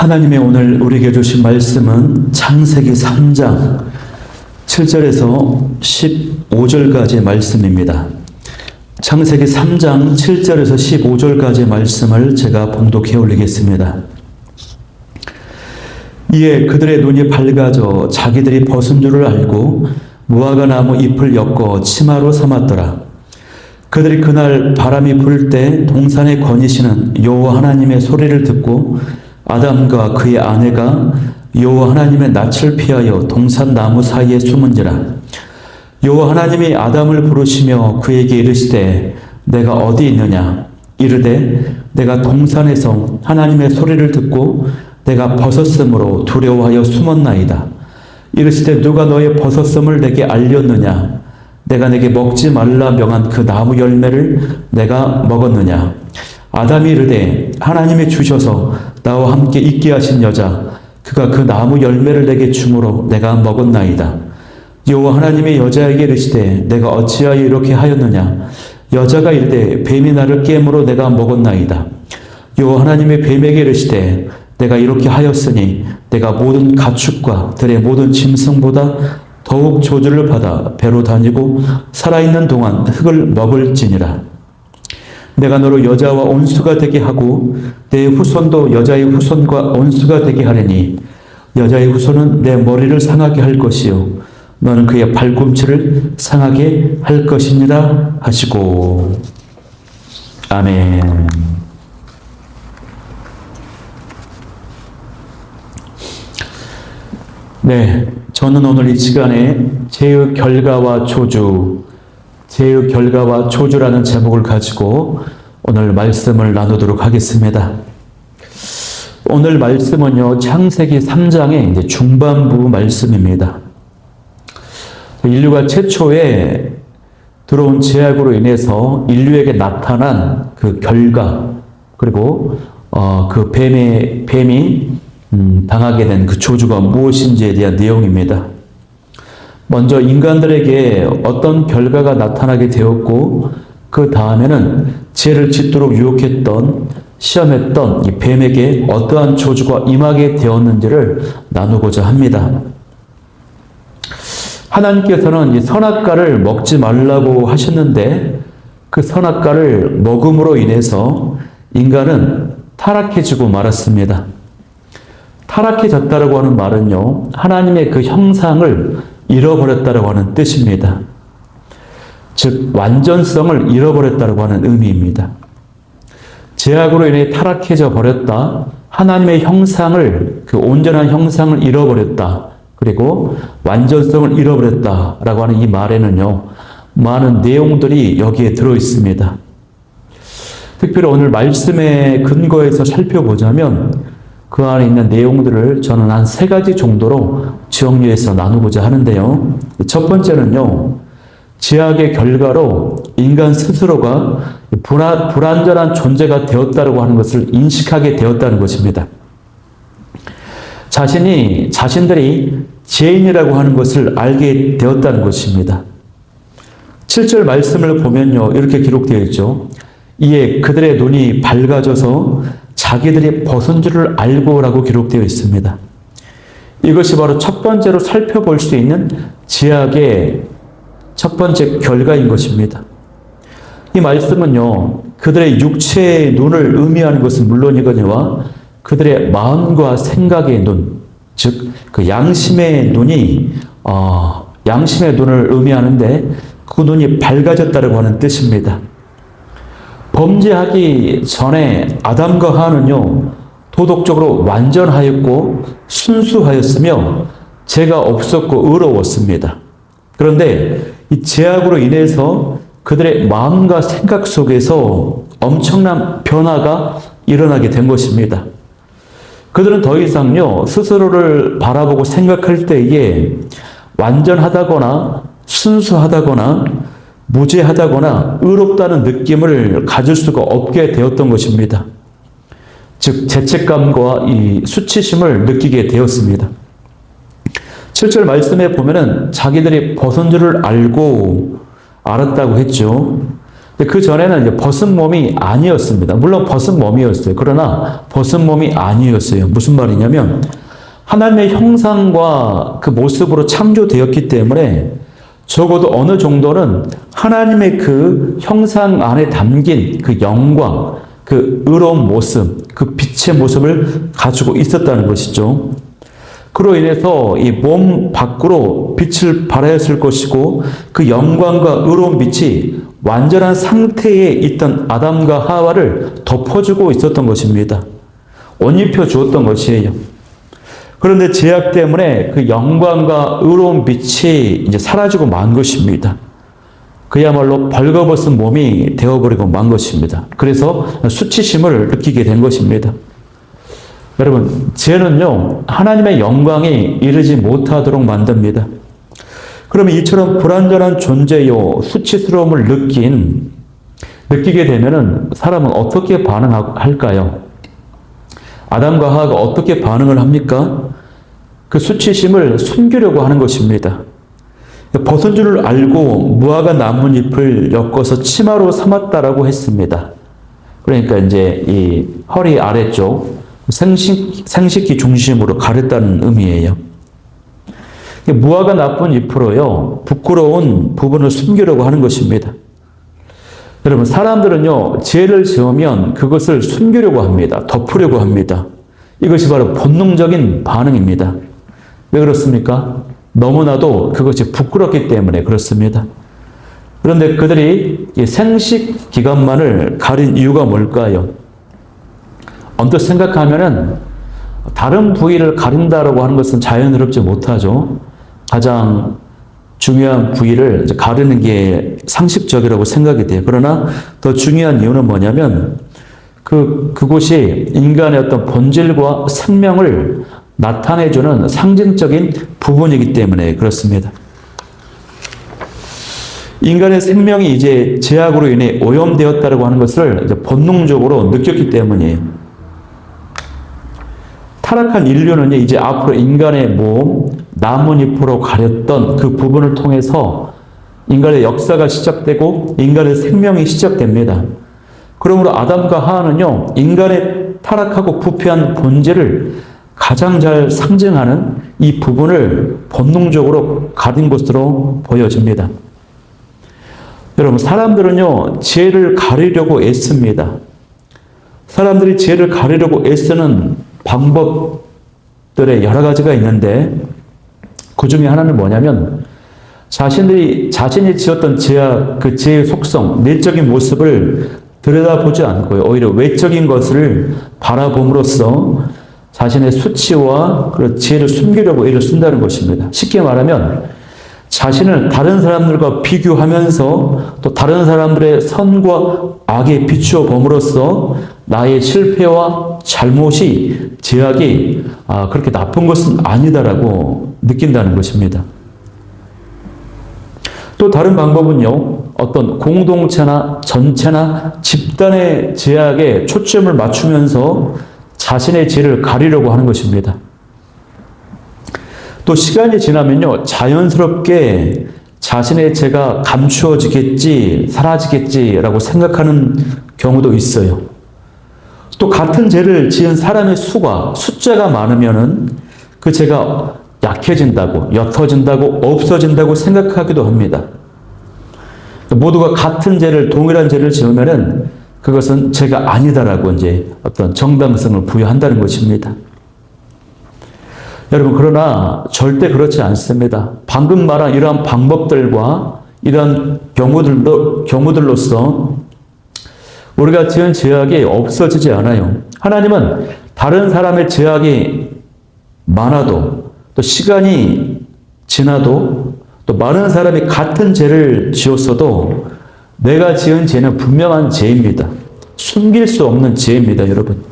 하나님의 오늘 우리에게 주신 말씀은 창세기 3장 7절에서 15절까지의 말씀입니다. 창세기 3장 7절에서 15절까지의 말씀을 제가 봉독해 올리겠습니다. 이에 그들의 눈이 밝아져 자기들이 벗은 줄을 알고 무화과 나무 잎을 엮어 치마로 삼았더라. 그들이 그날 바람이 불 때 동산에 거니시는 여호와 하나님의 소리를 듣고 아담과 그의 아내가 여호와 하나님의 낯을 피하여 동산 나무 사이에 숨은지라. 여호와 하나님이 아담을 부르시며 그에게 이르시되 내가 어디 있느냐? 이르되 내가 동산에서 하나님의 소리를 듣고 내가 벗었으므로 두려워하여 숨었나이다. 이르시되 누가 너의 벗었음을 내게 알렸느냐? 내가 내게 먹지 말라 명한 그 나무 열매를 내가 먹었느냐? 아담이 이르되 하나님이 주셔서 나와 함께 있게 하신 여자 그가 그 나무 열매를 내게 주므로 내가 먹었나이다. 여호와 하나님이 여자에게 이르시되 내가 어찌하여 이렇게 하였느냐? 여자가 이르되 뱀이 나를 깨므로 내가 먹었나이다. 여호와 하나님이 뱀에게 이르시되 내가 이렇게 하였으니 내가 모든 가축과 들의 모든 짐승보다 더욱 저주를 받아 배로 다니고 살아있는 동안 흙을 먹을지니라. 내가 너로 여자와 온수가 되게 하고 내 후손도 여자의 후손과 온수가 되게 하리니 여자의 후손은 내 머리를 상하게 할 것이요 너는 그의 발꿈치를 상하게 할 것이니라 하시고. 아멘. 네, 저는 오늘 이 시간에 죄의 결과와 저주라는 제목을 가지고 오늘 말씀을 나누도록 하겠습니다. 오늘 말씀은요, 창세기 3장의 이제 중반부 말씀입니다. 인류가 최초에 들어온 죄악으로 인해서 인류에게 나타난 그 결과, 그리고 그 뱀이 당하게 된 그 저주가 무엇인지에 대한 내용입니다. 먼저 인간들에게 어떤 결과가 나타나게 되었고 그 다음에는 죄를 짓도록 유혹했던, 시험했던 이 뱀에게 어떠한 저주가 임하게 되었는지를 나누고자 합니다. 하나님께서는 이 선악과를 먹지 말라고 하셨는데 그 선악과를 먹음으로 인해서 인간은 타락해지고 말았습니다. 타락해졌다라고 하는 말은요, 하나님의 그 형상을 잃어버렸다라고 하는 뜻입니다. 즉, 완전성을 잃어버렸다라고 하는 의미입니다. 죄악으로 인해 타락해져 버렸다, 하나님의 형상을, 그 온전한 형상을 잃어버렸다, 그리고 완전성을 잃어버렸다라고 하는 이 말에는요, 많은 내용들이 여기에 들어 있습니다. 특별히 오늘 말씀의 근거에서 살펴보자면 그 안에 있는 내용들을 저는 한 3가지 정도로 정리해서 나누고자 하는데요. 첫 번째는요, 죄악의 결과로 인간 스스로가 불완전한 존재가 되었다고 하는 것을 인식하게 되었다는 것입니다. 자신들이 죄인이라고 하는 것을 알게 되었다는 것입니다. 7절 말씀을 보면요, 이렇게 기록되어 있죠. 이에 그들의 눈이 밝아져서 자기들이 벗은 줄을 알고라고 기록되어 있습니다. 이것이 바로 첫 번째로 살펴볼 수 있는 죄악의 첫 번째 결과인 것입니다. 이 말씀은요, 그들의 육체의 눈을 의미하는 것은 물론이거니와 그들의 마음과 생각의 눈, 즉 그 양심의 눈을 의미하는데 그 눈이 밝아졌다고 하는 뜻입니다. 범죄하기 전에 아담과 하와는요, 도덕적으로 완전하였고 순수하였으며 죄가 없었고 의로웠습니다. 그런데 이 죄악으로 인해서 그들의 마음과 생각 속에서 엄청난 변화가 일어나게 된 것입니다. 그들은 더 이상요, 스스로를 바라보고 생각할 때에 완전하다거나 순수하다거나 무죄하다거나 의롭다는 느낌을 가질 수가 없게 되었던 것입니다. 즉, 죄책감과 이 수치심을 느끼게 되었습니다. 7절 말씀에 보면은 자기들이 벗은 줄을 알았다고 했죠. 근데 그 전에는 이제 벗은 몸이 아니었습니다. 물론 벗은 몸이었어요. 그러나 벗은 몸이 아니었어요. 무슨 말이냐면 하나님의 형상과 그 모습으로 창조되었기 때문에 적어도 어느 정도는 하나님의 그 형상 안에 담긴 그 영광, 그 의로운 모습, 그 빛의 모습을 가지고 있었다는 것이죠. 그로 인해서 이 몸 밖으로 빛을 발하였을 것이고 그 영광과 의로운 빛이 완전한 상태에 있던 아담과 하와를 덮어주고 있었던 것입니다. 옷 입혀 주었던 것이에요. 그런데 죄악 때문에 그 영광과 의로운 빛이 이제 사라지고 만 것입니다. 그야말로 벌거벗은 몸이 되어버리고 만 것입니다. 그래서 수치심을 느끼게 된 것입니다. 여러분, 죄는요, 하나님의 영광이 이르지 못하도록 만듭니다. 그러면 이처럼 불완전한 존재요, 수치스러움을 느끼게 되면은 사람은 어떻게 반응할까요? 아담과 하와가 어떻게 반응을 합니까? 그 수치심을 숨기려고 하는 것입니다. 벗은 줄을 알고 무화과 나뭇잎을 엮어서 치마로 삼았다라고 했습니다. 그러니까 이제 이 허리 아래쪽 생식기 중심으로 가렸다는 의미예요. 무화과 나뭇잎으로요, 부끄러운 부분을 숨기려고 하는 것입니다. 여러분, 사람들은요, 죄를 지으면 그것을 숨기려고 합니다. 덮으려고 합니다. 이것이 바로 본능적인 반응입니다. 왜 그렇습니까? 너무나도 그것이 부끄럽기 때문에 그렇습니다. 그런데 그들이 이 생식 기관만을 가린 이유가 뭘까요? 언뜻 생각하면은 다른 부위를 가린다라고 하는 것은 자연스럽지 못하죠. 가장 중요한 부위를 가르는 게 상식적이라고 생각이 돼요. 그러나 더 중요한 이유는 뭐냐면 그곳이 인간의 어떤 본질과 생명을 나타내주는 상징적인 부분이기 때문에 그렇습니다. 인간의 생명이 이제 죄악으로 인해 오염되었다고 하는 것을 이제 본능적으로 느꼈기 때문이에요. 타락한 인류는 이제 앞으로 인간의 몸, 나뭇잎으로 가렸던 그 부분을 통해서 인간의 역사가 시작되고 인간의 생명이 시작됩니다. 그러므로 아담과 하와는요, 인간의 타락하고 부패한 본질을 가장 잘 상징하는 이 부분을 본능적으로 가린 것으로 보여집니다. 여러분, 사람들은요, 죄를 가리려고 애씁니다. 사람들이 죄를 가리려고 애쓰는 방법들의 여러 가지가 있는데 그 중에 하나는 뭐냐면 자신이 지었던 죄악, 그 죄의 속성, 내적인 모습을 들여다보지 않고요. 오히려 외적인 것을 바라봄으로써 자신의 수치와 그 죄를 숨기려고 애를 쓴다는 것입니다. 쉽게 말하면 자신을 다른 사람들과 비교하면서 또 다른 사람들의 선과 악에 비추어 봄으로써 나의 실패와 잘못이, 죄악이 그렇게 나쁜 것은 아니다라고 느낀다는 것입니다. 또 다른 방법은요, 어떤 공동체나 전체나 집단의 죄악에 초점을 맞추면서 자신의 죄를 가리려고 하는 것입니다. 또 시간이 지나면요, 자연스럽게 자신의 죄가 감추어지겠지, 사라지겠지라고 생각하는 경우도 있어요. 또 같은 죄를 지은 사람의 숫자가 많으면은 그 죄가 약해진다고, 옅어진다고, 없어진다고 생각하기도 합니다. 모두가 같은 죄를, 동일한 죄를 지으면은 그것은 죄가 아니다라고 이제 어떤 정당성을 부여한다는 것입니다. 여러분, 그러나 절대 그렇지 않습니다. 방금 말한 이러한 방법들과 이러한 경우들로서 우리가 지은 죄악이 없어지지 않아요. 하나님은 다른 사람의 죄악이 많아도 또 시간이 지나도 또 많은 사람이 같은 죄를 지었어도 내가 지은 죄는 분명한 죄입니다. 숨길 수 없는 죄입니다, 여러분.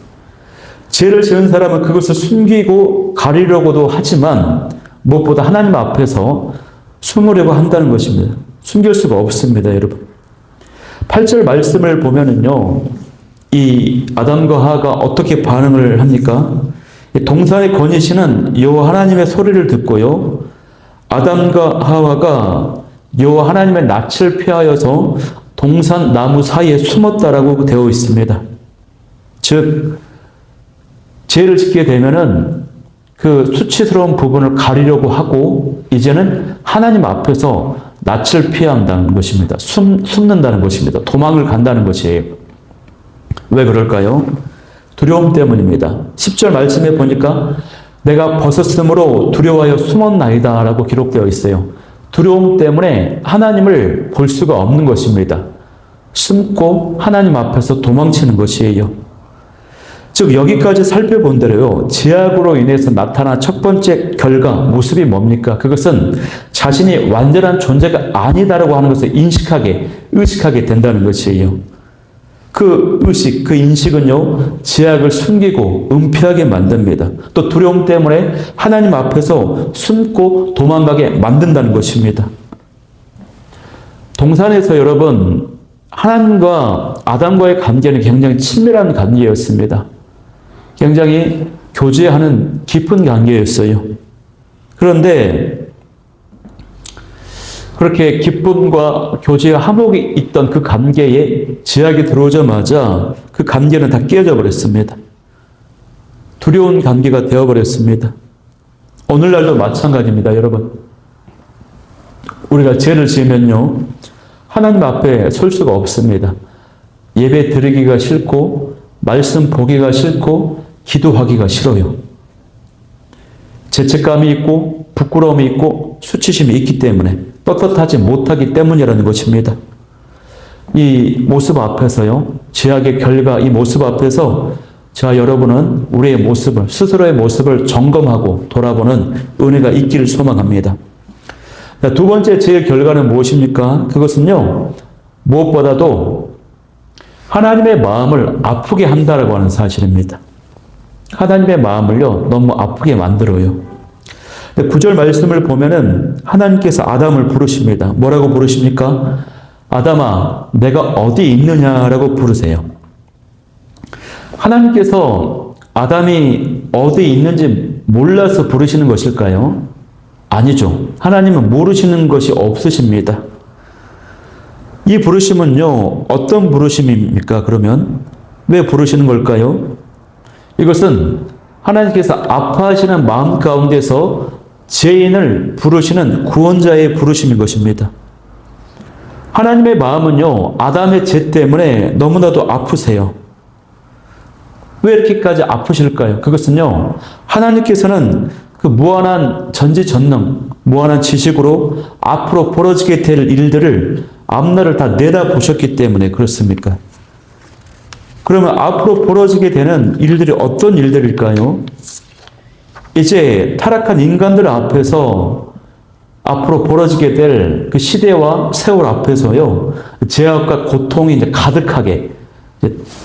죄를 지은 사람은 그것을 숨기고 가리려고도 하지만 무엇보다 하나님 앞에서 숨으려고 한다는 것입니다. 숨길 수가 없습니다, 여러분. 8절 말씀을 보면은요, 이 아담과 하와가 어떻게 반응을 합니까? 동산에 거니시는 여호와 하나님의 소리를 듣고요, 아담과 하와가 여호와 하나님의 낯을 피하여서 동산 나무 사이에 숨었다라고 되어 있습니다. 즉, 죄를 짓게 되면은 그 수치스러운 부분을 가리려고 하고 이제는 하나님 앞에서 낯을 피한다는 것입니다. 숨는다는 것입니다. 도망을 간다는 것이에요. 왜 그럴까요? 두려움 때문입니다. 10절 말씀에 보니까 내가 벗었으므로 두려워하여 숨었나이다 라고 기록되어 있어요. 두려움 때문에 하나님을 볼 수가 없는 것입니다. 숨고 하나님 앞에서 도망치는 것이에요. 즉 여기까지 살펴본 대로요. 죄악으로 인해서 나타난 첫 번째 결과, 모습이 뭡니까? 그것은 자신이 완전한 존재가 아니다라고 하는 것을 의식하게 된다는 것이에요. 그 의식, 그 인식은요, 죄악을 숨기고 은폐하게 만듭니다. 또 두려움 때문에 하나님 앞에서 숨고 도망가게 만든다는 것입니다. 동산에서 여러분, 하나님과 아담과의 관계는 굉장히 친밀한 관계였습니다. 굉장히 교제하는 깊은 관계였어요. 그런데 그렇게 기쁨과 교제와 화목이 있던 그 관계에 죄악이 들어오자마자 그 관계는 다 깨어져 버렸습니다. 두려운 관계가 되어버렸습니다. 오늘날도 마찬가지입니다, 여러분. 우리가 죄를 지으면요, 하나님 앞에 설 수가 없습니다. 예배 드리기가 싫고, 말씀 보기가 싫고, 기도하기가 싫어요. 죄책감이 있고, 부끄러움이 있고, 수치심이 있기 때문에, 떳떳하지 못하기 때문이라는 것입니다. 이 모습 앞에서요, 죄악의 결과 이 모습 앞에서 저와 여러분은 우리의 모습을, 스스로의 모습을 점검하고 돌아보는 은혜가 있기를 소망합니다. 두 번째 죄의 결과는 무엇입니까? 그것은요, 무엇보다도 하나님의 마음을 아프게 한다라고 하는 사실입니다. 하나님의 마음을요, 너무 아프게 만들어요. 9절 말씀을 보면은 하나님께서 아담을 부르십니다. 뭐라고 부르십니까? 아담아, 내가 어디 있느냐라고 부르세요. 하나님께서 아담이 어디 있는지 몰라서 부르시는 것일까요? 아니죠. 하나님은 모르시는 것이 없으십니다. 이 부르심은요, 어떤 부르심입니까? 그러면 왜 부르시는 걸까요? 이것은 하나님께서 아파하시는 마음 가운데서 죄인을 부르시는 구원자의 부르심인 것입니다. 하나님의 마음은요, 아담의 죄 때문에 너무나도 아프세요. 왜 이렇게까지 아프실까요? 그것은요, 하나님께서는 그 무한한 전지전능, 무한한 지식으로 앞으로 벌어지게 될 일들을 앞날을 다 내다보셨기 때문에 그렇습니까? 그러면 앞으로 벌어지게 되는 일들이 어떤 일들일까요? 이제 타락한 인간들 앞에서 앞으로 벌어지게 될 그 시대와 세월 앞에서요, 죄악과 고통이 이제 가득하게,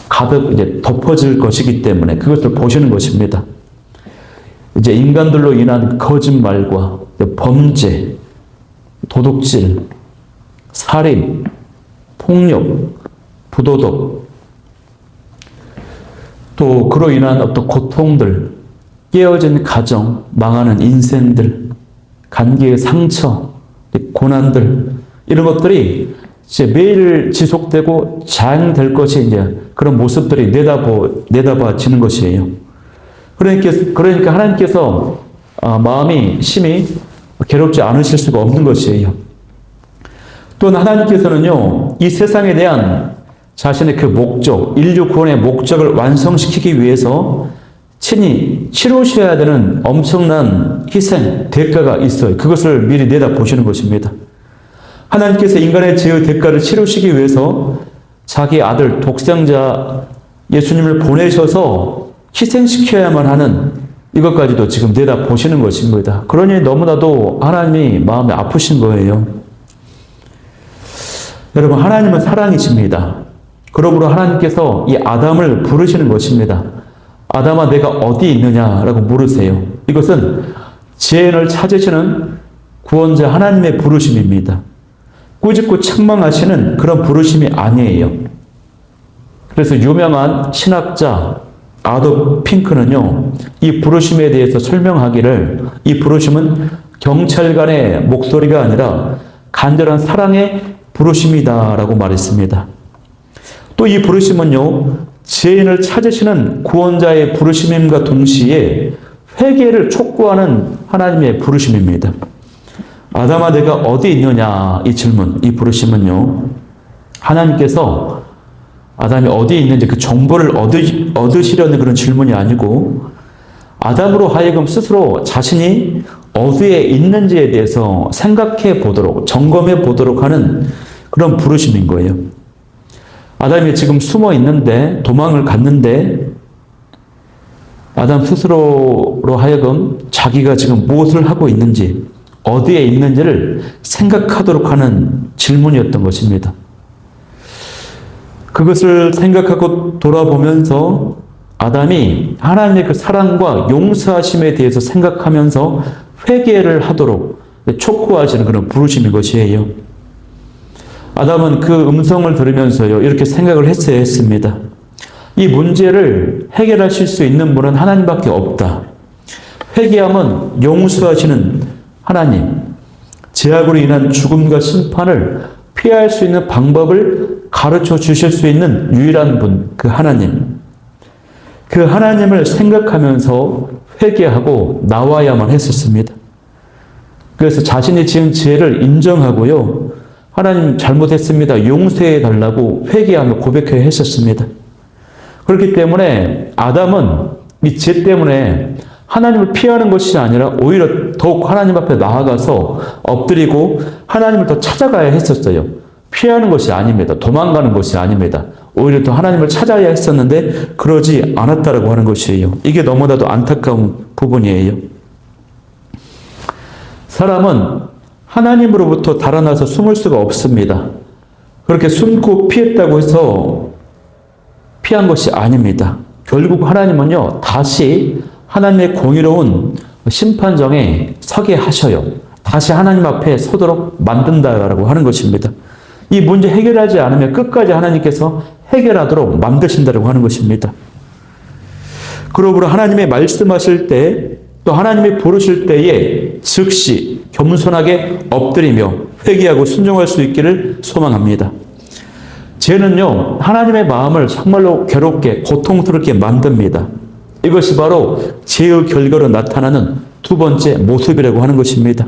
가득 이제 덮어질 것이기 때문에 그것을 보시는 것입니다. 이제 인간들로 인한 거짓말과 범죄, 도둑질, 살인, 폭력, 부도덕, 또 그로 인한 어떤 고통들, 깨어진 가정, 망하는 인생들, 관계의 상처, 고난들, 이런 것들이 이제 매일 지속되고 자행될 것이 이제 그런 모습들이 내다봐지는 것이에요. 그러니까 하나님께서 마음이 심히 괴롭지 않으실 수가 없는 것이에요. 또 하나님께서는요, 이 세상에 대한 자신의 그 목적, 인류 구원의 목적을 완성시키기 위해서 친히 치르셔야 되는 엄청난 희생, 대가가 있어요. 그것을 미리 내다보시는 것입니다. 하나님께서 인간의 죄의 대가를 치르시기 위해서 자기 아들 독생자 예수님을 보내셔서 희생시켜야만 하는 이것까지도 지금 내다보시는 것입니다. 그러니 너무나도 하나님이 마음이 아프신 거예요. 여러분, 하나님은 사랑이십니다. 그러므로 하나님께서 이 아담을 부르시는 것입니다. 아담아, 내가 어디 있느냐라고 물으세요. 이것은 죄인을 찾으시는 구원자 하나님의 부르심입니다. 꾸짖고 책망하시는 그런 부르심이 아니에요. 그래서 유명한 신학자 아도 핑크는요, 이 부르심에 대해서 설명하기를, 이 부르심은 경찰관의 목소리가 아니라 간절한 사랑의 부르심이다라고 말했습니다. 또 이 부르심은요, 죄인을 찾으시는 구원자의 부르심임과 동시에 회개를 촉구하는 하나님의 부르심입니다. 아담아 내가 어디 있느냐 이 질문, 이 부르심은요, 하나님께서 아담이 어디 있는지 그 정보를 얻으시려는 그런 질문이 아니고 아담으로 하여금 스스로 자신이 어디에 있는지에 대해서 생각해 보도록, 점검해 보도록 하는 그런 부르심인 거예요. 아담이 지금 숨어 있는데, 도망을 갔는데 아담 스스로로 하여금 자기가 지금 무엇을 하고 있는지, 어디에 있는지를 생각하도록 하는 질문이었던 것입니다. 그것을 생각하고 돌아보면서 아담이 하나님의 그 사랑과 용서하심에 대해서 생각하면서 회개를 하도록 촉구하시는 그런 부르심인 것이에요. 아담은 그 음성을 들으면서요, 이렇게 생각을 했어야 했습니다. 이 문제를 해결하실 수 있는 분은 하나님밖에 없다. 회개함은 용서하시는 하나님, 죄악으로 인한 죽음과 심판을 피할 수 있는 방법을 가르쳐 주실 수 있는 유일한 분, 그 하나님. 그 하나님을 생각하면서 회개하고 나와야만 했었습니다. 그래서 자신이 지은 죄를 인정하고요, 하나님 잘못했습니다, 용서해 달라고 회개하며 고백해야 했었습니다. 그렇기 때문에 아담은 이 죄 때문에 하나님을 피하는 것이 아니라 오히려 더욱 하나님 앞에 나아가서 엎드리고 하나님을 더 찾아가야 했었어요. 피하는 것이 아닙니다. 도망가는 것이 아닙니다. 오히려 더 하나님을 찾아야 했었는데 그러지 않았다라고 하는 것이에요. 이게 너무나도 안타까운 부분이에요. 사람은 하나님으로부터 달아나서 숨을 수가 없습니다. 그렇게 숨고 피했다고 해서 피한 것이 아닙니다. 결국 하나님은요, 다시 하나님의 공의로운 심판정에 서게 하셔요. 다시 하나님 앞에 서도록 만든다라고 하는 것입니다. 이 문제 해결하지 않으면 끝까지 하나님께서 해결하도록 만드신다라고 하는 것입니다. 그러므로 하나님의 말씀하실 때, 또 하나님이 부르실 때에 즉시 겸손하게 엎드리며 회개하고 순종할 수 있기를 소망합니다. 죄는요, 하나님의 마음을 정말로 괴롭게 고통스럽게 만듭니다. 이것이 바로 죄의 결과로 나타나는 두 번째 모습이라고 하는 것입니다.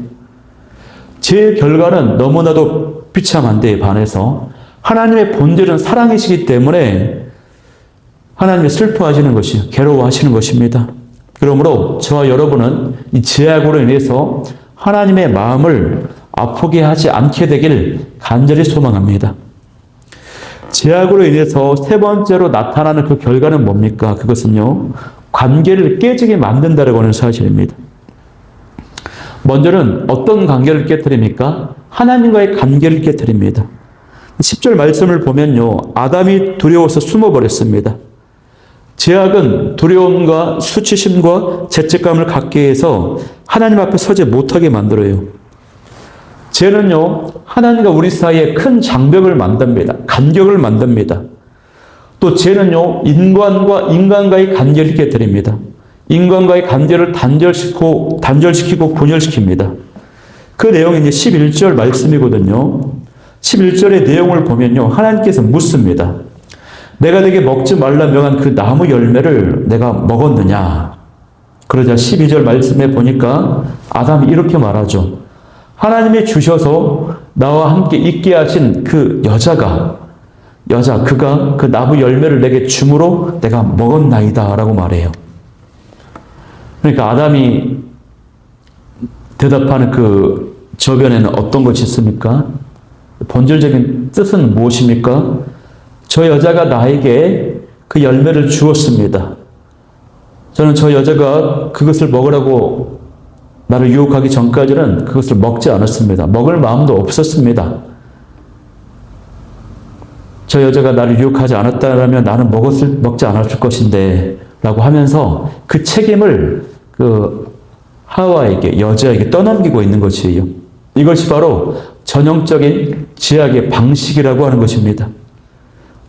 죄의 결과는 너무나도 비참한 데에 반해서 하나님의 본질은 사랑이시기 때문에 하나님이 슬퍼하시는 것이요, 괴로워하시는 것입니다. 그러므로 저와 여러분은 이 죄악으로 인해서 하나님의 마음을 아프게 하지 않게 되길 간절히 소망합니다. 죄악으로 인해서 세 번째로 나타나는 그 결과는 뭡니까? 그것은요, 관계를 깨지게 만든다라고 하는 사실입니다. 먼저는 어떤 관계를 깨뜨립니까? 하나님과의 관계를 깨뜨립니다. 10절 말씀을 보면요, 아담이 두려워서 숨어버렸습니다. 죄악은 두려움과 수치심과 죄책감을 갖게 해서 하나님 앞에 서지 못하게 만들어요. 죄는요, 하나님과 우리 사이에 큰 장벽을 만듭니다. 간격을 만듭니다. 또 죄는요, 인간과 인간과의 관계를 깨뜨립니다. 인간과의 관계를 단절시키고 분열시킵니다. 그 내용이 이제 11절 말씀이거든요. 11절의 내용을 보면요, 하나님께서 묻습니다. 내가 네게 먹지 말라 명한 그 나무 열매를 내가 먹었느냐? 그러자 12절 말씀에 보니까 아담이 이렇게 말하죠. 하나님이 주셔서 나와 함께 있게 하신 그 그가 그 나무 열매를 내게 주므로 내가 먹었나이다 라고 말해요. 그러니까 아담이 대답하는 그 저변에는 어떤 것이 있습니까? 본질적인 뜻은 무엇입니까? 저 여자가 나에게 그 열매를 주었습니다. 저는 저 여자가 그것을 먹으라고 나를 유혹하기 전까지는 그것을 먹지 않았습니다. 먹을 마음도 없었습니다. 저 여자가 나를 유혹하지 않았다면 나는 먹지 않았을 것인데 라고 하면서 그 책임을 그 하와에게, 여자에게 떠넘기고 있는 것이에요. 이것이 바로 전형적인 죄악의 방식이라고 하는 것입니다.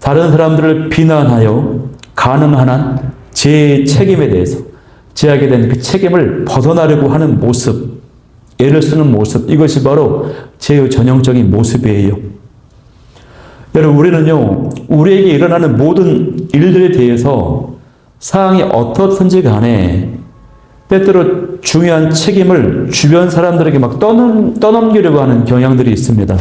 다른 사람들을 비난하여 가능한 한 죄의 책임에 대해서, 죄악에 대한 그 책임을 벗어나려고 하는 모습, 애를 쓰는 모습, 이것이 바로 죄의 전형적인 모습이에요. 여러분, 우리는요, 우리에게 일어나는 모든 일들에 대해서 상황이 어떻든지 간에 때때로 중요한 책임을 주변 사람들에게 막 떠넘기려고 하는 경향들이 있습니다.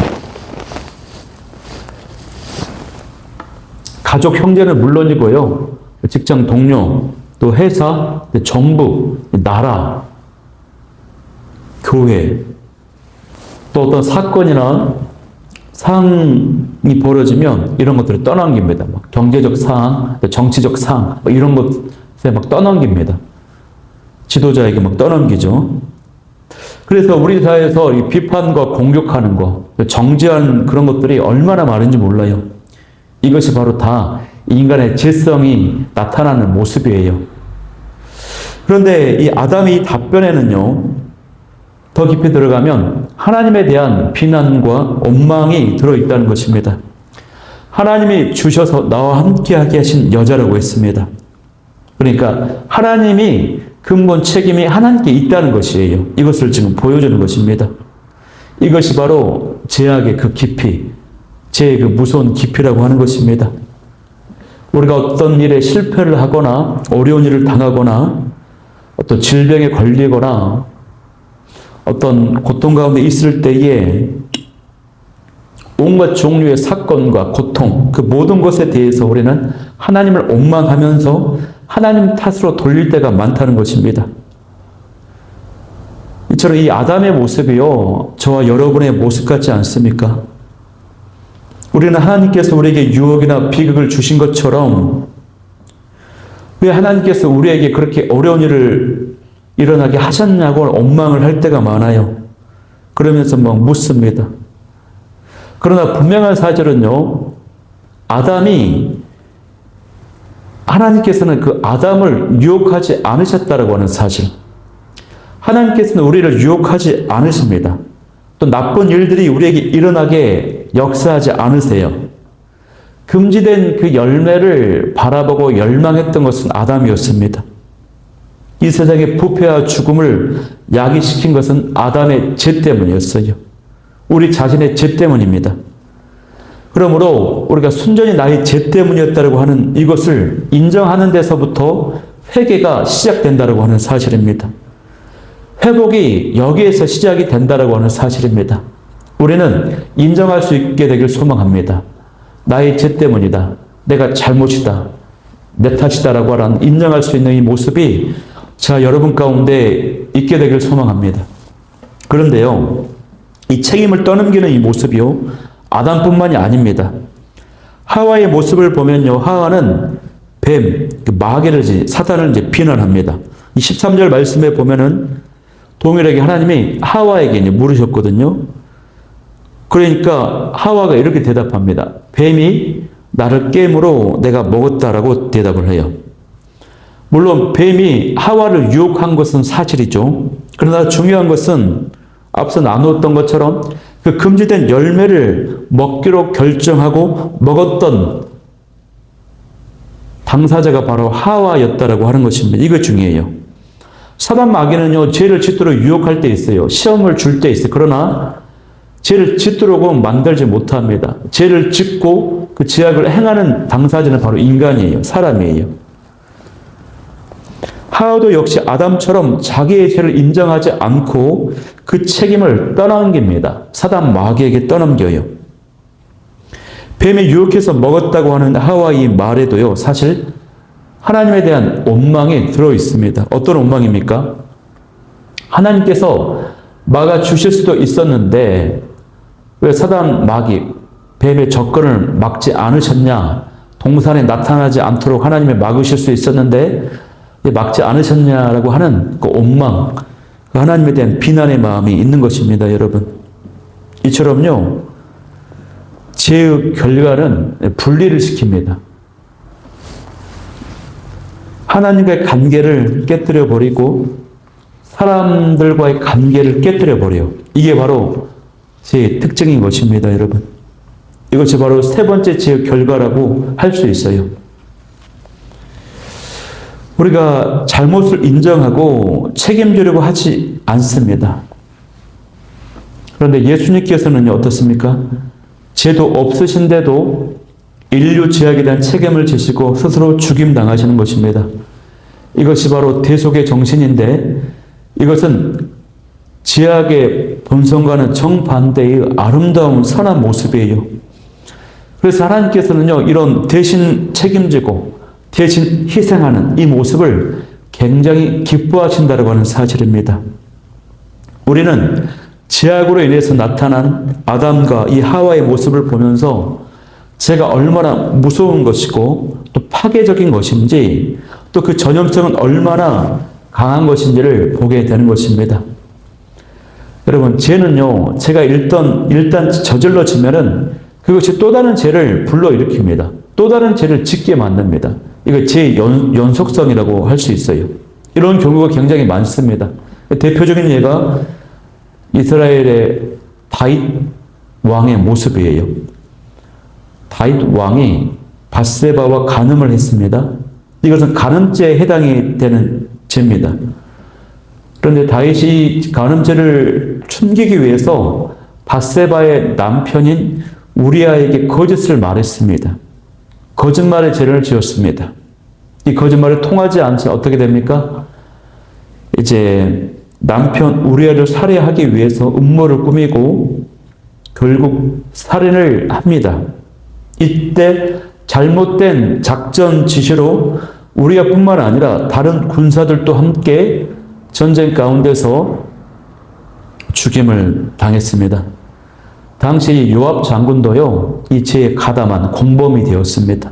가족, 형제는 물론이고요, 직장 동료, 또 회사, 정부, 나라, 교회, 또 어떤 사건이나 상황이 벌어지면 이런 것들을 떠넘깁니다. 막 경제적 상황, 정치적 상황, 이런 것에 막 떠넘깁니다. 지도자에게 막 떠넘기죠. 그래서 우리 사회에서 이 비판과 공격하는 거, 정죄하는 그런 것들이 얼마나 많은지 몰라요. 이것이 바로 다 인간의 죄성이 나타나는 모습이에요. 그런데 이 아담의 답변에는요, 더 깊이 들어가면 하나님에 대한 비난과 원망이 들어있다는 것입니다. 하나님이 주셔서 나와 함께하게 하신 여자라고 했습니다. 그러니까 하나님이 근본 책임이 하나님께 있다는 것이에요. 이것을 지금 보여주는 것입니다. 이것이 바로 죄악의 그 깊이, 죄의 그 무서운 깊이라고 하는 것입니다. 우리가 어떤 일에 실패를 하거나 어려운 일을 당하거나 어떤 질병에 걸리거나 어떤 고통 가운데 있을 때에 온갖 종류의 사건과 고통, 그 모든 것에 대해서 우리는 하나님을 원망하면서 하나님 탓으로 돌릴 때가 많다는 것입니다. 이처럼 이 아담의 모습이요, 저와 여러분의 모습 같지 않습니까? 우리는 하나님께서 우리에게 유혹이나 비극을 주신 것처럼 왜 하나님께서 우리에게 그렇게 어려운 일을 일어나게 하셨냐고 원망을 할 때가 많아요. 그러면서 막 묻습니다. 그러나 분명한 사실은요, 하나님께서는 그 아담을 유혹하지 않으셨다라고 하는 사실. 하나님께서는 우리를 유혹하지 않으십니다. 또 나쁜 일들이 우리에게 일어나게 역사하지 않으세요. 금지된 그 열매를 바라보고 열망했던 것은 아담이었습니다. 이 세상의 부패와 죽음을 야기시킨 것은 아담의 죄 때문이었어요. 우리 자신의 죄 때문입니다. 그러므로 우리가 순전히 나의 죄 때문이었다고 하는 이것을 인정하는 데서부터 회개가 시작된다고 하는 사실입니다. 회복이 여기에서 시작이 된다고 하는 사실입니다. 우리는 인정할 수 있게 되길 소망합니다. 나의 죄 때문이다. 내가 잘못이다. 내 탓이다라고 하는 인정할 수 있는 이 모습이 자, 여러분 가운데 있게 되길 소망합니다. 그런데요, 이 책임을 떠넘기는 이 모습이요, 아담뿐만이 아닙니다. 하와의 모습을 보면요, 하와는 뱀, 마귀를, 사단을 이제 비난합니다. 이 13절 말씀에 보면은 동일하게 하나님이 하와에게 물으셨거든요. 그러니까 하와가 이렇게 대답합니다. 뱀이 나를 깨므로 내가 먹었다라고 대답을 해요. 물론 뱀이 하와를 유혹한 것은 사실이죠. 그러나 중요한 것은 앞서 나누었던 것처럼 그 금지된 열매를 먹기로 결정하고 먹었던 당사자가 바로 하와였다라고 하는 것입니다. 이거 중요해요. 사단 마귀는요, 죄를 짓도록 유혹할 때 있어요. 시험을 줄 때 있어요. 그러나 죄를 짓도록 만들지 못합니다. 죄를 짓고 그 죄악을 행하는 당사자는 바로 인간이에요. 사람이에요. 하와도 역시 아담처럼 자기의 죄를 인정하지 않고 그 책임을 떠넘깁니다. 사단 마귀에게 떠넘겨요. 뱀이 유혹해서 먹었다고 하는 하와의 말에도요, 사실 하나님에 대한 원망이 들어 있습니다. 어떤 원망입니까? 하나님께서 막아 주실 수도 있었는데 왜 사단 마귀, 뱀의 접근을 막지 않으셨냐? 동산에 나타나지 않도록 하나님이 막으실 수 있었는데 막지 않으셨냐라고 하는 그 원망, 그 하나님에 대한 비난의 마음이 있는 것입니다, 여러분. 이처럼요, 죄의 결과는 분리를 시킵니다. 하나님과의 관계를 깨뜨려 버리고 사람들과의 관계를 깨뜨려 버려요. 이게 바로 죄의 특징인 것입니다, 여러분. 이것이 바로 세 번째 죄의 결과라고 할 수 있어요. 우리가 잘못을 인정하고 책임지려고 하지 않습니다. 그런데 예수님께서는 어떻습니까? 죄도 없으신데도 인류 죄악에 대한 책임을 지시고 스스로 죽임당하시는 것입니다. 이것이 바로 대속의 정신인데 이것은 죄악의 본성과는 정반대의 아름다운 선한 모습이에요. 그래서 하나님께서는요, 이런 대신 책임지고 대신 희생하는 이 모습을 굉장히 기뻐하신다고 하는 사실입니다. 우리는 죄악으로 인해서 나타난 아담과 이 하와의 모습을 보면서 죄가 얼마나 무서운 것이고 또 파괴적인 것인지 또 그 전염성은 얼마나 강한 것인지를 보게 되는 것입니다. 여러분, 죄는요, 제가 일단 저질러지면은 그것이 또 다른 죄를 불러일으킵니다. 또 다른 죄를 짓게 만듭니다. 이거 죄의 연속성이라고 할 수 있어요. 이런 경우가 굉장히 많습니다. 대표적인 예가 이스라엘의 다윗 왕의 모습이에요. 다윗 왕이 밧세바와 간음을 했습니다. 이것은 간음죄에 해당이 되는 죄입니다. 그런데 다윗이 간음죄를 숨기기 위해서 밧세바의 남편인 우리아에게 거짓을 말했습니다. 거짓말의 죄를 지었습니다. 이 거짓말이 통하지 않자 어떻게 됩니까? 이제 남편 우리아를 살해하기 위해서 음모를 꾸미고 결국 살인을 합니다. 이때 잘못된 작전 지시로 우리아뿐만 아니라 다른 군사들도 함께 전쟁 가운데서 죽임을 당했습니다. 당시 요압 장군도요, 이 죄에 가담한 공범이 되었습니다.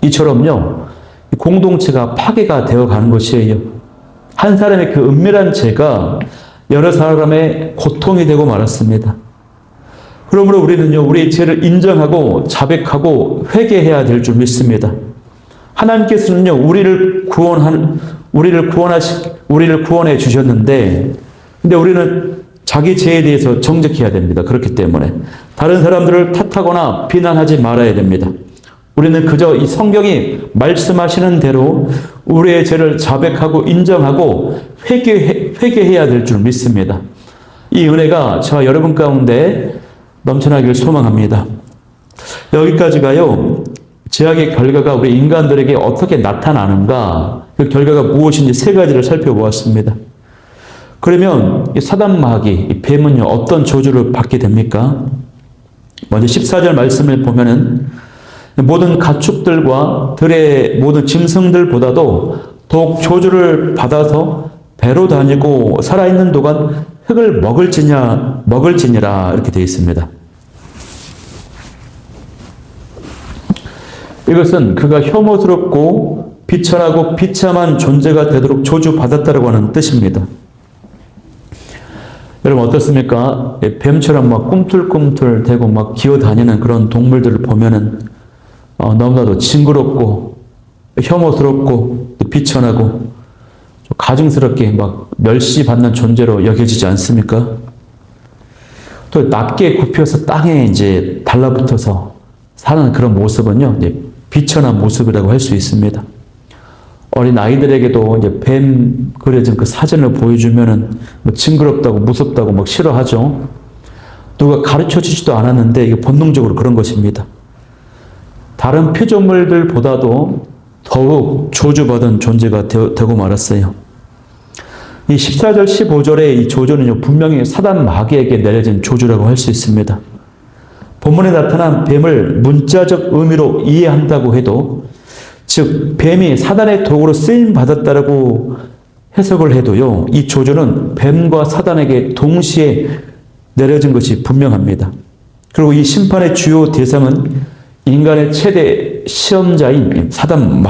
이처럼요, 공동체가 파괴가 되어 가는 것이에요. 한 사람의 그 은밀한 죄가 여러 사람의 고통이 되고 말았습니다. 그러므로 우리는요, 우리의 죄를 인정하고 자백하고 회개해야 될 줄 믿습니다. 하나님께서는요, 우리를 구원해 주셨는데, 근데 우리는 자기 죄에 대해서 정직해야 됩니다. 그렇기 때문에 다른 사람들을 탓하거나 비난하지 말아야 됩니다. 우리는 그저 이 성경이 말씀하시는 대로 우리의 죄를 자백하고 인정하고 회개해야 될 줄 믿습니다. 이 은혜가 저와 여러분 가운데 넘쳐나기를 소망합니다. 여기까지가요, 죄악의 결과가 우리 인간들에게 어떻게 나타나는가, 그 결과가 무엇인지 세 가지를 살펴보았습니다. 그러면 이 사단 마귀, 이 뱀은요, 어떤 저주를 받게 됩니까? 먼저 14절 말씀을 보면은 모든 가축들과 들의 모든 짐승들보다도 더욱 저주를 받아서 배로 다니고 살아있는 동안 흙을 먹을지니라 이렇게 되어 있습니다. 이것은 그가 혐오스럽고 비천하고 비참한 존재가 되도록 저주받았다고 하는 뜻입니다. 여러분 어떻습니까? 뱀처럼 막 꿈틀꿈틀 대고 막 기어다니는 그런 동물들을 보면은 너무나도 징그럽고 혐오스럽고 비천하고 가증스럽게 막 멸시받는 존재로 여겨지지 않습니까? 또 낮게 굽혀서 땅에 이제 달라붙어서 사는 그런 모습은요, 이제 비천한 모습이라고 할 수 있습니다. 어린 아이들에게도 이제 뱀 그려진 그 사진을 보여주면은 뭐 징그럽다고 무섭다고 막 싫어하죠. 누가 가르쳐 주지도 않았는데 이게 본능적으로 그런 것입니다. 다른 피조물들보다도 더욱 저주받은 존재가 되고 말았어요. 이 14절, 15절의 이 저주는요, 분명히 사단 마귀에게 내려진 저주라고 할 수 있습니다. 본문에 나타난 뱀을 문자적 의미로 이해한다고 해도, 즉 뱀이 사단의 도구로 쓰임 받았다라고 해석을 해도요, 이 저주는 뱀과 사단에게 동시에 내려진 것이 분명합니다. 그리고 이 심판의 주요 대상은 인간의 최대 시험자인 사단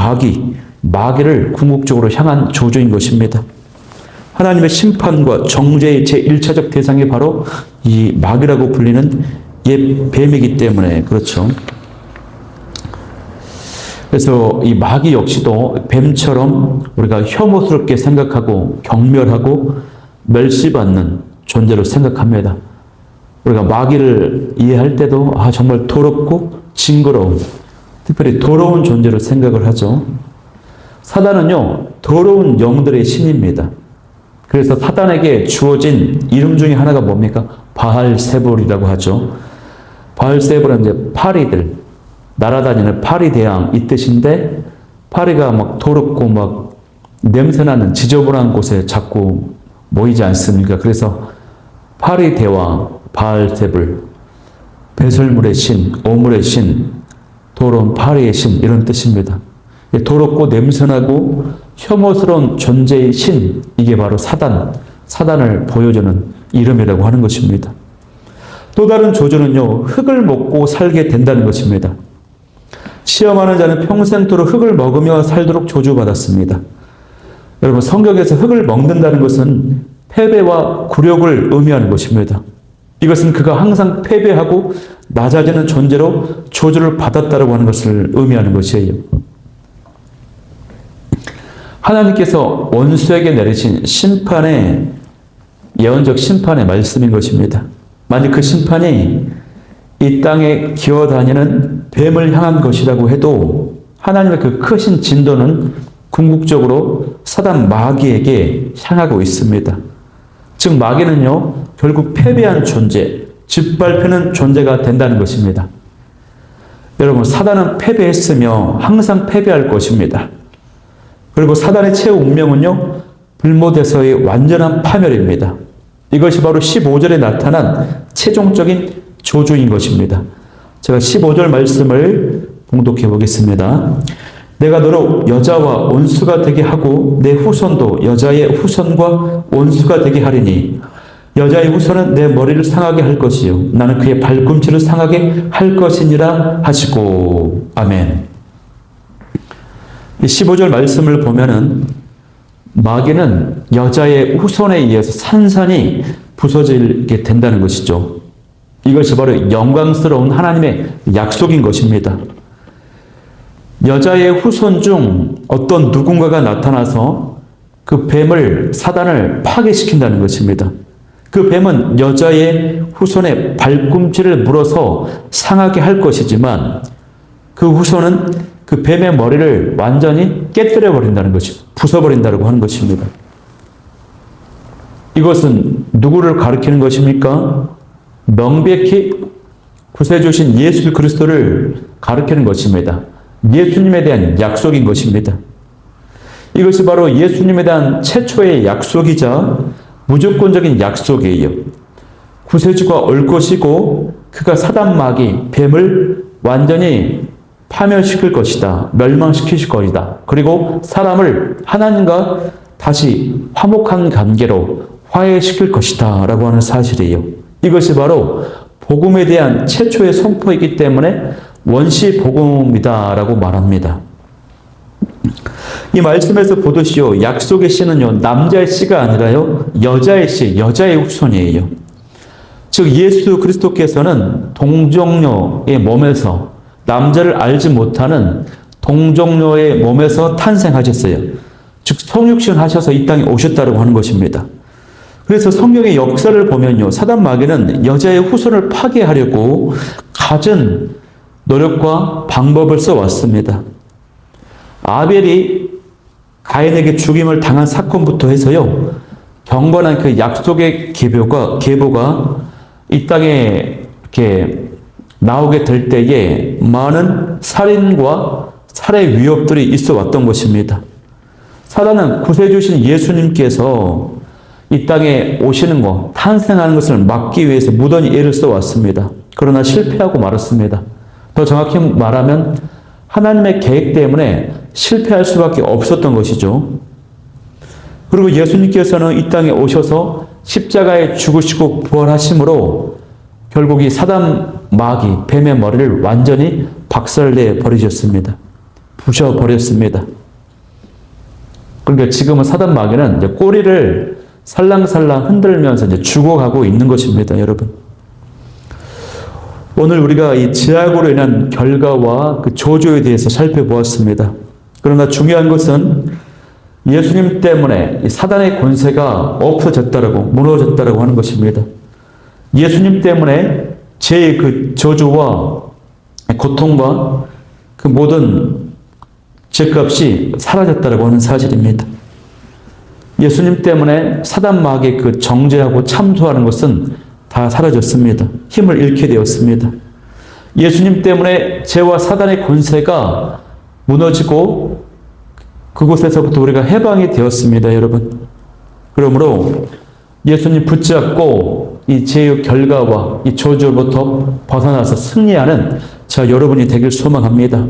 마귀를 궁극적으로 향한 저주인 것입니다. 하나님의 심판과 정죄의 제1차적 대상이 바로 이 마귀라고 불리는 옛 뱀이기 때문에 그렇죠. 그래서 이 마귀 역시도 뱀처럼 우리가 혐오스럽게 생각하고 경멸하고 멸시받는 존재로 생각합니다. 우리가 마귀를 이해할 때도 정말 더럽고 징그러운, 특별히 더러운 존재로 생각을 하죠. 사단은요, 더러운 영들의 신입니다. 그래서 사단에게 주어진 이름 중에 하나가 뭡니까? 바알세불이라고 하죠. 바알세불은 이제 파리들, 날아다니는 파리 대왕 이 뜻인데, 파리가 막 더럽고 막 냄새나는 지저분한 곳에 자꾸 모이지 않습니까? 그래서 파리 대왕, 바알세불, 배설물의 신, 오물의 신, 더러운 파리의 신 이런 뜻입니다. 더럽고 냄새나고 혐오스러운 존재의 신, 이게 바로 사단을 보여주는 이름이라고 하는 것입니다. 또 다른 조주는요, 흙을 먹고 살게 된다는 것입니다. 시험하는 자는 평생토록 흙을 먹으며 살도록 조주받았습니다. 여러분, 성경에서 흙을 먹는다는 것은 패배와 굴욕을 의미하는 것입니다. 이것은 그가 항상 패배하고 낮아지는 존재로 조주를 받았다고 하는 것을 의미하는 것이에요. 하나님께서 원수에게 내리신 심판의 예언적 심판의 말씀인 것입니다. 만약 그 심판이 이 땅에 기어다니는 뱀을 향한 것이라고 해도 하나님의 그 크신 진도는 궁극적으로 사단 마귀에게 향하고 있습니다. 즉 마귀는요, 결국 패배한 존재, 짓밟히는 존재가 된다는 것입니다. 여러분, 사단은 패배했으며 항상 패배할 것입니다. 그리고 사단의 최후 운명은요, 불못에서의 완전한 파멸입니다. 이것이 바로 15절에 나타난 최종적인 조주인 것입니다. 제가 15절 말씀을 봉독해 보겠습니다. 내가 너로 여자와 원수가 되게 하고 내 후손도 여자의 후손과 원수가 되게 하리니 여자의 후손은 내 머리를 상하게 할 것이요 나는 그의 발꿈치를 상하게 할 것이니라 하시고. 아멘. 15절 말씀을 보면은 마귀는 여자의 후손에 의해서 산산이 부서지게 된다는 것이죠. 이것이 바로 영광스러운 하나님의 약속인 것입니다. 여자의 후손 중 어떤 누군가가 나타나서 그 뱀을, 사단을 파괴시킨다는 것입니다. 그 뱀은 여자의 후손의 발꿈치를 물어서 상하게 할 것이지만 그 후손은 그 뱀의 머리를 완전히 깨뜨려 버린다는 것이죠. 부숴버린다고 하는 것입니다. 이것은 누구를 가리키는 것입니까? 명백히 구세주신 예수 그리스도를 가리키는 것입니다. 예수님에 대한 약속인 것입니다. 이것이 바로 예수님에 대한 최초의 약속이자 무조건적인 약속이에요. 구세주가 올 것이고 그가 사단 마귀 뱀을 완전히 파멸시킬 것이다. 멸망시키실 것이다. 그리고 사람을 하나님과 다시 화목한 관계로 화해시킬 것이다 라고 하는 사실이에요. 이것이 바로 복음에 대한 최초의 선포이기 때문에 원시 복음이다 라고 말합니다. 이 말씀에서 보듯이요, 약속의 씨는요, 남자의 씨가 아니라요, 여자의 씨, 여자의 후손이에요. 즉 예수 그리스도께서는 동정녀의 몸에서, 남자를 알지 못하는 동정녀의 몸에서 탄생하셨어요. 즉 성육신 하셔서 이 땅에 오셨다고 하는 것입니다. 그래서 성경의 역사를 보면요, 사단 마귀는 여자의 후손을 파괴하려고 갖은 노력과 방법을 써왔습니다. 아벨이 가인에게 죽임을 당한 사건부터 해서요, 경건한 그 약속의 계보가 이 땅에 이렇게 나오게 될 때에 많은 살인과 살해 위협들이 있어 왔던 것입니다. 사단은 구세주신 예수님께서 이 땅에 오시는 것, 탄생하는 것을 막기 위해서 무던히 애를 써왔습니다. 그러나 실패하고 말았습니다. 더 정확히 말하면 하나님의 계획 때문에 실패할 수밖에 없었던 것이죠. 그리고 예수님께서는 이 땅에 오셔서 십자가에 죽으시고 부활하심으로 결국 이 사단 마귀, 뱀의 머리를 완전히 박살내 버리셨습니다. 부셔버렸습니다. 그러니까 지금은 사단 마귀는 이제 꼬리를 살랑살랑 흔들면서 이제 죽어가고 있는 것입니다, 여러분. 오늘 우리가 이 죄악으로 인한 결과와 그 조주에 대해서 살펴보았습니다. 그러나 중요한 것은 예수님 때문에 사단의 권세가 없어졌다라고, 무너졌다라고 하는 것입니다. 예수님 때문에 죄의 그 저주와 고통과 그 모든 죄값이 사라졌다라고 하는 사실입니다. 예수님 때문에 사단 마귀의 그 정죄하고 참소하는 것은 다 사라졌습니다. 힘을 잃게 되었습니다. 예수님 때문에 죄와 사단의 권세가 무너지고 그곳에서부터 우리가 해방이 되었습니다, 여러분. 그러므로 예수님 붙잡고 이 죄의 결과와 이 저주로부터 벗어나서 승리하는 저 여러분이 되길 소망합니다.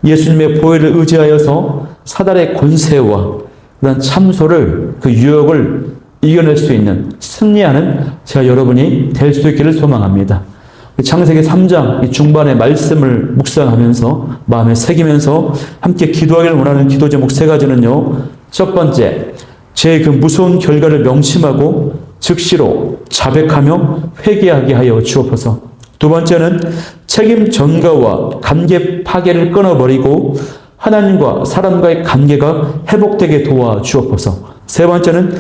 예수님의 보혈을 의지하여서 사단의 권세와 그런 참소를, 그 유혹을 이겨낼 수 있는 승리하는 제가 여러분이 될 수 있기를 소망합니다. 창세기 3장 이 중반의 말씀을 묵상하면서 마음에 새기면서 함께 기도하기를 원하는 기도 제목 세 가지는요. 첫 번째, 죄의 그 무서운 결과를 명심하고 즉시로 자백하며 회개하게 하여 주옵소서. 두 번째는 책임 전가와 관계 파괴를 끊어버리고 하나님과 사람과의 관계가 회복되게 도와 주옵소서. 세 번째는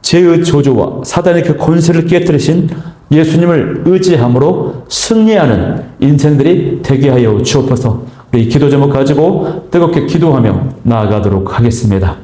죄의 저주와 사단의 그 권세를 깨뜨리신 예수님을 의지함으로 승리하는 인생들이 되게 하여 주옵소서. 우리 기도 제목 가지고 뜨겁게 기도하며 나아가도록 하겠습니다.